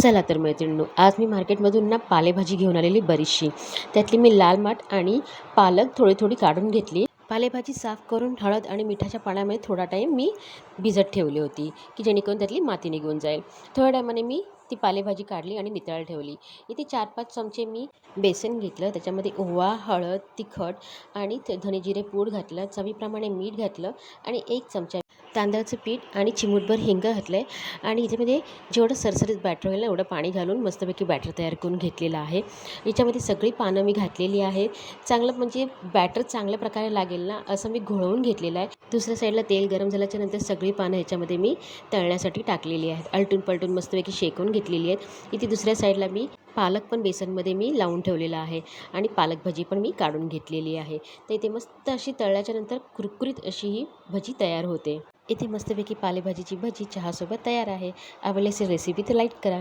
चला तर मैत्रिणींनो, आज मी मार्केटमधून ना पालेभाजी घेऊन आलेली बरीचशी. त्यातली मी लाल माठ आणि पालक थोडी थोडी काढून घेतली. पालेभाजी साफ करून हळद आणि मिठाच्या पाण्यामध्ये थोडा टाईम मी भिजत ठेवली होती, की जेणेकरून त्यातली माती निघून जाईल. थोड्या टायमाने मी ती पालेभाजी काढली आणि नितळायला ठेवली. इथे 4-5 चमचे मी बेसन घेतलं, त्याच्यामध्ये ओवा, हळद, तिखट आणि धने जिरे पूड घातलं, चवीप्रमाणे मीठ घातलं आणि 1 चमचा तांदळाचं पीठ आणि चिमूटभर हिंग घातलं आहे. आणि याच्यामध्ये जेवढं सरसरीत बॅटर होईल ना एवढं पाणी घालून मस्तपैकी बॅटर तयार करून घेतलेलं आहे. याच्यामध्ये सगळी पानं मी घातलेली आहे. चांगलं म्हणजे बॅटर चांगल्या प्रकारे लागेल ना असं मी घोळवून घेतलेलं आहे. दुसऱ्या साईडला तेल गरम झाल्याच्यानंतर सगळी पानं ह्याच्यामध्ये मी तळण्यासाठी टाकलेली आहेत. आलटून पलटून मस्तपैकी शेकून घेतलेली आहेत. इथे दुसऱ्या साईडला मी पालक पण बेसनमध्ये मी लावून ठेवलेला आहे आणि पालक भजी पण मी काढून घेतलेली आहे. तर इथे मस्त अशी तळल्याच्यानंतर कुरकुरीत अशी ही भजी तयार होते. इथे मस्तपैकी पालेभाजीची भजी चहासोबत तयार आहे. आवडल्यास रेसिपी तर लाईक करा.